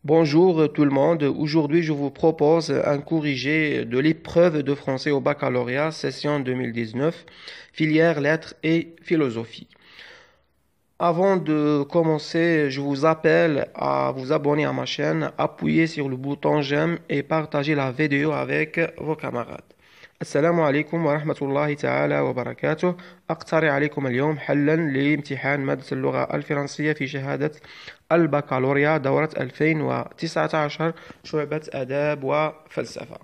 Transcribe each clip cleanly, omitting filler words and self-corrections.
Bonjour tout le monde. Aujourd'hui, je vous propose un corrigé de l'épreuve de français au baccalauréat, session 2019, filière lettres et philosophie. Avant de commencer, je vous appelle à vous abonner à ma chaîne, appuyer sur le bouton j'aime et partager la vidéo avec vos camarades. السلام عليكم ورحمة الله تعالى وبركاته. أقترح عليكم اليوم حلا لامتحان مادة اللغة الفرنسية في شهادة البكالوريا دورة 2019 شعبة آداب وفلسفة.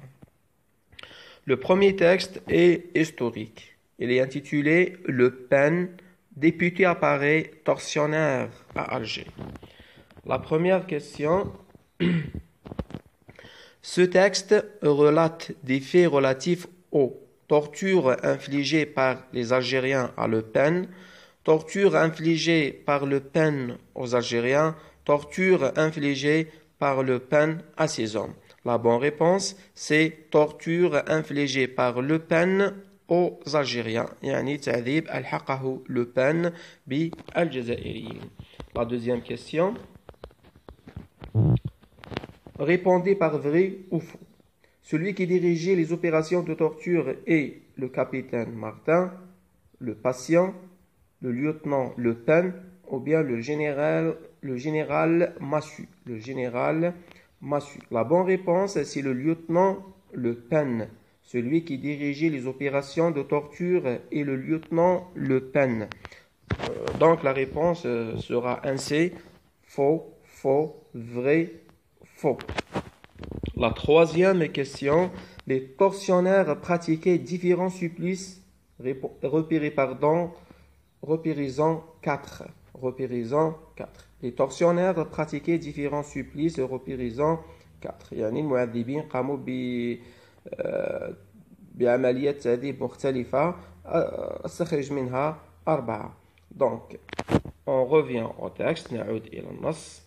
Le premier texte est historique. Il est intitulé Le Pen, député apparaît tortionnaire à Alger. La première question. Ce texte relate des faits relatifs aux tortures infligées par les Algériens à Le Pen, tortures infligées par Le Pen aux Algériens, tortures infligées par Le Pen à ses hommes. La bonne réponse, c'est torture infligée par Le Pen aux Algériens. يعني تعذيب ألحقه Le Pen بالجزائريين. La deuxième question. Répondez par vrai ou faux. Celui qui dirigeait les opérations de torture est le capitaine Martin, le patient, le lieutenant Le Pen ou bien le général Massu. Le général Massu. La bonne réponse, c'est le lieutenant Le Pen. Celui qui dirigeait les opérations de torture est le lieutenant Le Pen. Donc la réponse sera un C. Faux, faux, vrai, faux. La troisième question. Les tortionnaires pratiquaient différents supplices repérisant 4. Les tortionnaires pratiquaient différents supplices repérisant 4. يعني المعذبين قاموا بعمليات تعذيب مختلفة استخرج منها 4. Donc, on revient au texte. نعود إلى النص.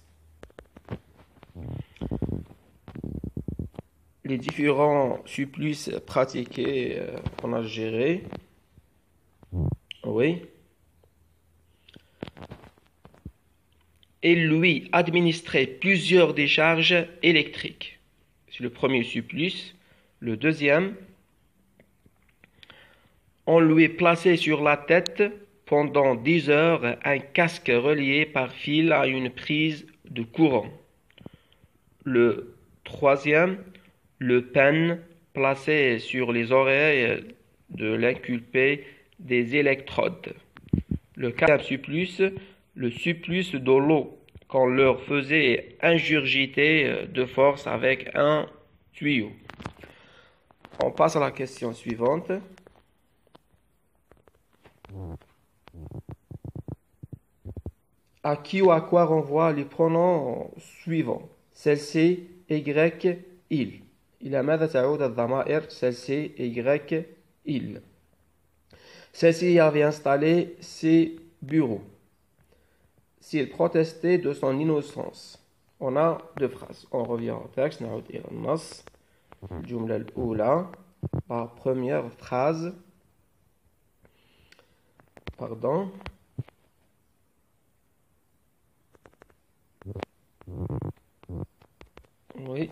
Les différents supplices pratiqués en Algérie. Oui. Et lui administrait plusieurs décharges électriques. C'est le premier supplice. Le deuxième, on lui plaçait sur la tête pendant 10 heures un casque relié par fil à une prise de courant. Le troisième, Le Pen plaçait sur les oreilles de l'inculpé des électrodes. Le quatrième supplice, le supplice de l'eau qu'on leur faisait ingurgiter de force avec un tuyau. On passe à la question suivante. À qui ou à quoi renvoient les pronoms suivants? Celle-ci, Y, il. إلى ماذا تعود الضمائر celle-ci, Y, il. Celle-ci avait installé ses bureaux. S'il protestait de son innocence. On a deux phrases. On revient au texte. نعود إلى النص. الجملة الأولى. La première phrase. Pardon. Oui.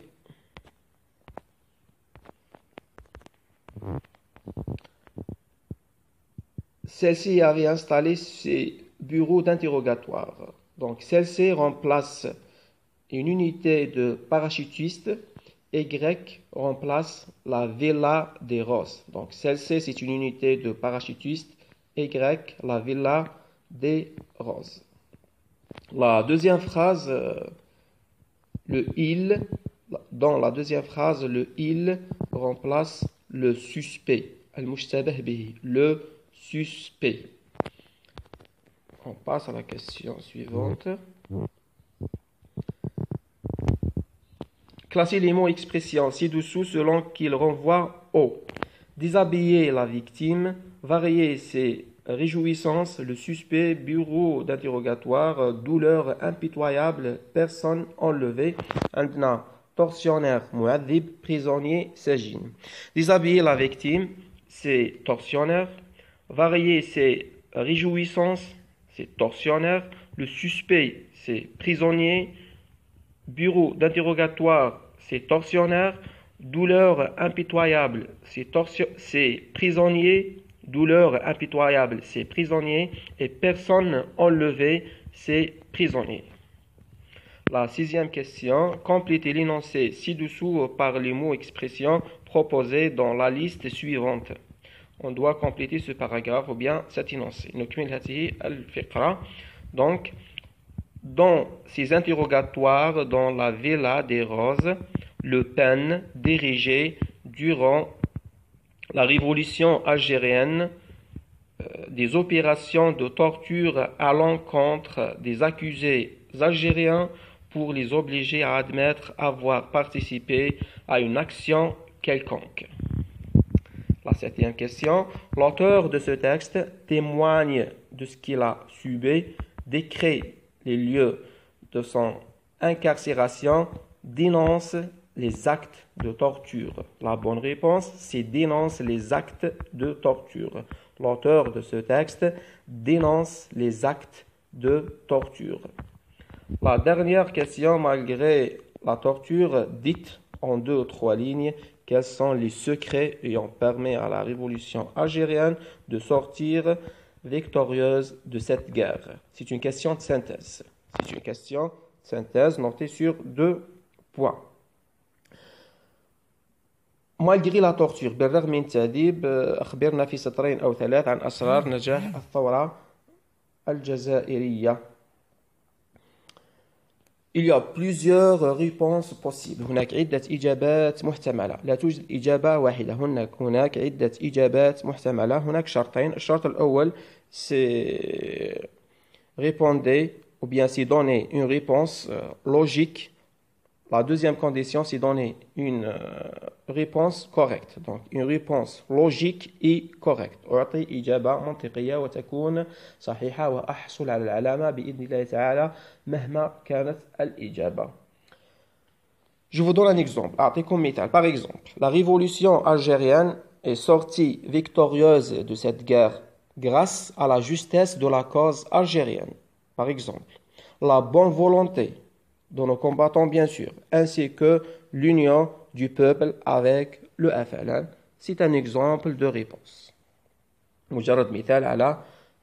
Celle-ci avait installé ses bureaux d'interrogatoire. Donc, celle-ci remplace une unité de parachutistes. Y remplace la villa des Roses. Donc, celle-ci, c'est une unité de parachutistes. Y, la villa des Roses. La deuxième phrase, le il, dans la deuxième phrase, le il remplace le suspect. Al-mushtabah bihi, le suspect. On passe à la question suivante. Classez les mots expressions ci-dessous selon qu'ils renvoient au. Déshabiller la victime, varier ses réjouissances, le suspect, bureau d'interrogatoire, douleur impitoyable, personne enlevée, عندنا tortionnaire, muadhib, prisonnier, سجين. Déshabiller la victime, c'est tortionnaire. Varier ses réjouissances, c'est tortionnaire. Le suspect, c'est prisonnier. bureau d'interrogatoire, c'est tortionnaire. Douleur impitoyable, c'est prisonnier. Douleur impitoyable, c'est prisonnier. Et personne enlevée, c'est prisonnier. La sixième question, complétez l'énoncé ci-dessous par les mots expressions proposés dans la liste suivante. On doit compléter ce paragraphe ou bien cet énoncé. Donc, dans ces interrogatoires dans la Villa des Roses, Le Pen dirigeait durant la révolution algérienne des opérations de torture à l'encontre des accusés algériens pour les obliger à admettre avoir participé à une action quelconque. La septième question. L'auteur de ce texte témoigne de ce qu'il a subi, décrit les lieux de son incarcération, dénonce les actes de torture. La bonne réponse, c'est dénonce les actes de torture. L'auteur de ce texte dénonce les actes de torture. La dernière question, malgré la torture, dite en 2 ou 3 lignes, quels sont les secrets ayant permis à la révolution algérienne de sortir victorieuse de cette guerre? C'est une question de synthèse. C'est une question de synthèse notée sur 2 points. Malgré la torture, برر من تأديب أخبرنا في سطرين أو 3 عن أسرار نجاح الثورة الجزائرية. Il y a plusieurs réponses possibles. هناك عدة إجابات محتملة. لا توجد إجابة واحدة. هناك عدة إجابات محتملة. هناك شرطين. الشرط الأول c'est répondre ou bien c'est donner une réponse logique. La deuxième condition, c'est donner une réponse correcte. Donc, une réponse logique et correcte. أعطي إجابة منطقية وتكون صحيحة وأحصل على العلامة بإذن الله تعالى مهما كانت الإجابة. Je vous donne un exemple. أعطيكم مثال. Par exemple, la révolution algérienne est sortie victorieuse de cette guerre grâce à la justesse de la cause algérienne. Par exemple, la bonne volonté de nos combattants, bien sûr, ainsi que l'union du peuple avec le FLN. C'est un exemple de réponse. مجرد مثال على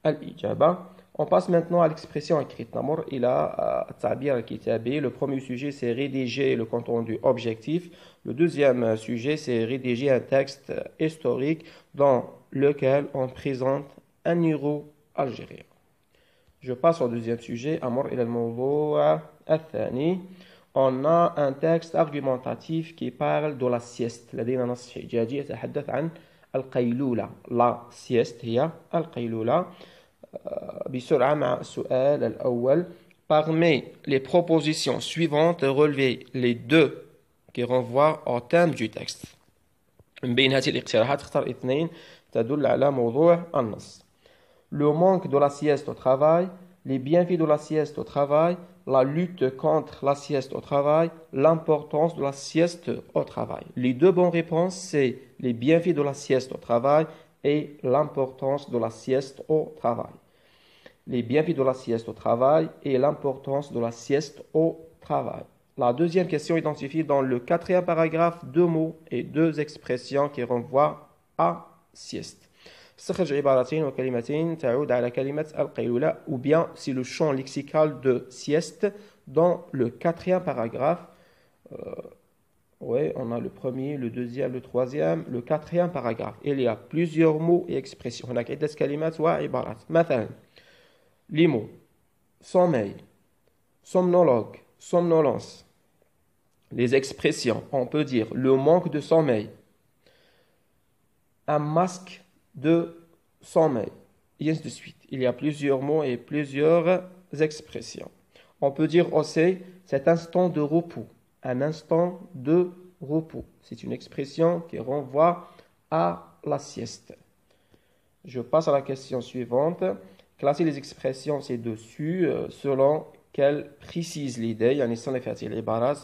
الإجابة. On passe maintenant à l'expression écrite. نمر إلى التعبير الكتابي. Le premier sujet, c'est rédiger le contenu objectif. Le deuxième sujet, c'est rédiger un texte historique dans lequel on présente un héros algérien. Je passe au deuxième sujet. أمر إلى الموضوع الثاني. On a un texte argumentatif qui parle de la sieste. لدينا نص حجاجي يتحدث عن القيلولة. La sieste هي القيلولة. بسرعة مع السؤال الأول. Parmi les propositions suivantes, relevez les 2 qui renvoient au thème du texte. من بين هذه الاقتراحات اختر 2 تدل على موضوع النص. Le manque de la sieste au travail, les bienfaits de la sieste au travail, la lutte contre la sieste au travail, l'importance de la sieste au travail. Les 2 bonnes réponses, c'est les bienfaits de la sieste au travail et l'importance de la sieste au travail. Les bienfaits de la sieste au travail et l'importance de la sieste au travail. La deuxième question identifie dans le 4e paragraphe 2 mots et 2 expressions qui renvoient à sieste. استخرج عبارتين وكلمتين تعود على كلمة القيلولة ou bien c'est le champ lexical de sieste dans le 4e paragraphe. Oui, on a le premier, le deuxième, le troisième, le 4e paragraphe. Il y a plusieurs mots et expressions. هناك عدة كلمات وعبارات. مثلا les mots sommeil, somnologue, somnolence. Les expressions, on peut dire le manque de sommeil, un masque de sommeil, et ainsi de suite. Il y a plusieurs mots et plusieurs expressions. On peut dire aussi cet instant de repos, un instant de repos. C'est une expression qui renvoie à la sieste. Je passe à la question suivante. Classer les expressions ci-dessus selon qu'elles précisent l'idée. يعني صنف هذه العبارات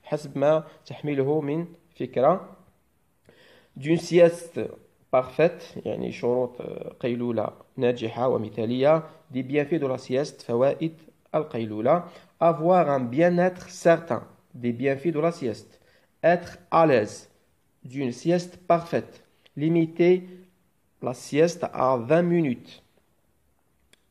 حسب ما تحمله من فكرة. D'une sieste parfaite, يعني شروط قيلولة ناجحة ومثالية. Des bienfaits de la sieste, فوائد القيلولة. avoir un bien-être certain, des bienfaits de la sieste, être à l'aise d'une sieste parfaite, limiter la sieste à 20 minutes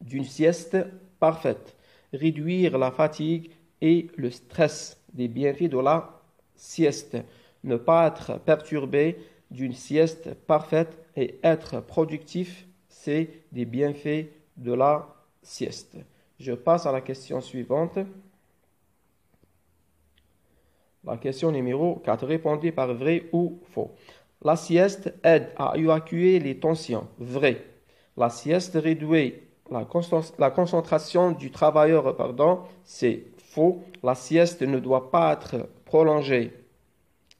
d'une sieste parfaite, réduire la fatigue et le stress, des bienfaits de la sieste, ne pas être perturbé d'une sieste parfaite et être productif, c'est des bienfaits de la sieste. Je passe à la question suivante. La question numéro 4. Répondez par vrai ou faux. La sieste aide à évacuer les tensions. Vrai. La sieste réduit la concentration du travailleur. C'est faux. La sieste ne doit pas être prolongée.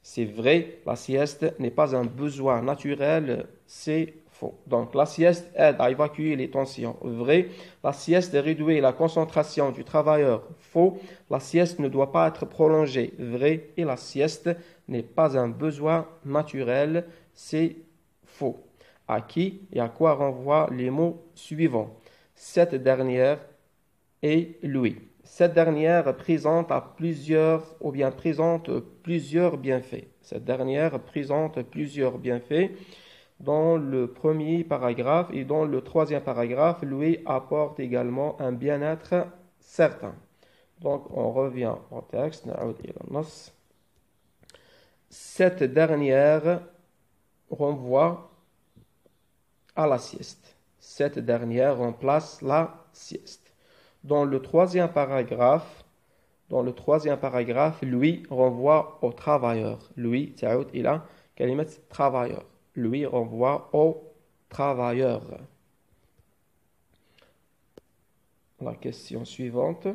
C'est vrai. La sieste n'est pas un besoin naturel. C'est faux. Donc la sieste aide à évacuer les tensions. Vrai. La sieste réduit la concentration du travailleur. Faux. La sieste ne doit pas être prolongée. Vrai. Et la sieste n'est pas un besoin naturel. C'est faux. À qui et à quoi renvoient les mots suivants? Cette dernière et lui. Cette dernière présente plusieurs bienfaits. Cette dernière présente plusieurs bienfaits. Dans le premier paragraphe et dans le troisième paragraphe, lui apporte également un bien-être certain. Donc on revient au texte. Cette dernière renvoie à la sieste. Cette dernière remplace la sieste. Dans le troisième paragraphe, lui renvoie au travailleur. Lui, تعود إلى كلمة travailleur. Lui renvoie au travailleur. La question suivante.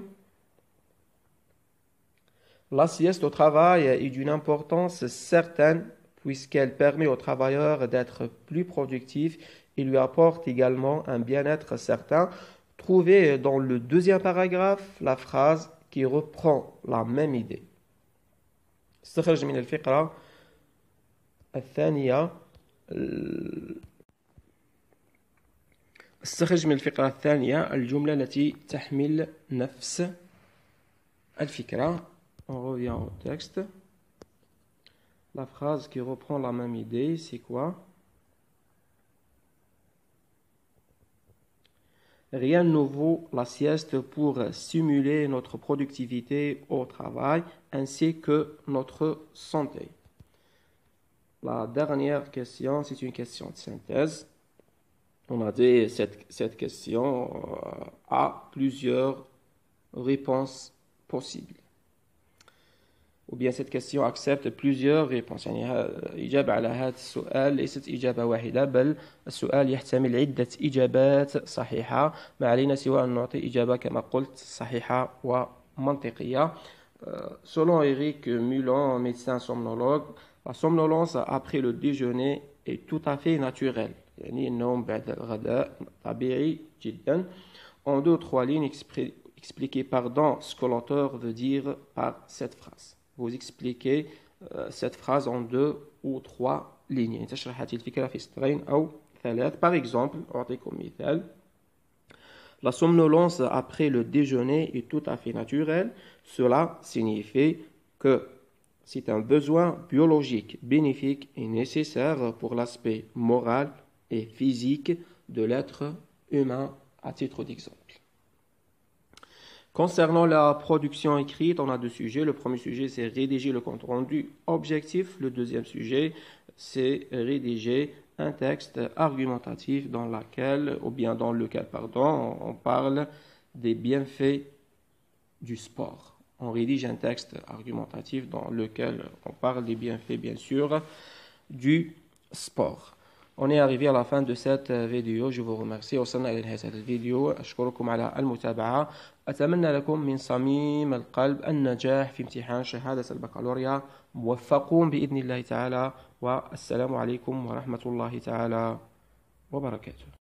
La sieste au travail est d'une importance certaine puisqu'elle permet au travailleur d'être plus productif et lui apporte également un bien-être certain. Trouvez dans le deuxième paragraphe la phrase qui reprend la même idée. استخرج من الفقرة الثانية الجملة التي تحمل نفس الفكرة. On revient au texte. La phrase qui reprend la même idée, c'est quoi? Rien ne vaut la sieste pour stimuler notre productivité au travail ainsi que notre santé. La dernière question, c'est une question de synthèse. On a dit cette question a plusieurs réponses possibles. Ou bien cette question accepte plusieurs réponses. يعني إجابة على هذا السؤال ليست إجابة واحدة بل السؤال يحتمل عدة إجابات صحيحة ما علينا سوى أن نعطي إجابة كما قلت صحيحة ومنطقية. Selon Eric Mulon, médecin somnologue, la somnolence après le déjeuner est tout à fait naturelle. يعني النوم بعد الغداء طبيعي جدا. En 2-3 lignes, expliquez pardon ce que l'auteur veut dire par cette phrase. Vous expliquez cette phrase en 2 ou 3 lignes. Par exemple, la somnolence après le déjeuner est tout à fait naturelle. Cela signifie que c'est un besoin biologique bénéfique et nécessaire pour l'aspect moral et physique de l'être humain, à titre d'exemple. Concernant la production écrite, on a 2 sujets. Le premier sujet, c'est rédiger le compte rendu objectif. Le deuxième sujet, c'est rédiger un texte argumentatif dans lequel on parle des bienfaits du sport. On rédige un texte argumentatif dans lequel on parle des bienfaits, bien sûr, du sport. On est arrivé à la fin de cette vidéo. Je vous remercie. وصلنا إلى نهاية هذا الفيديو. أشكركم على المتابعة. أتمنى لكم من صميم القلب النجاح في امتحان شهادة البكالوريا. موفقون بإذن الله تعالى. والسلام عليكم ورحمة الله تعالى وبركاته.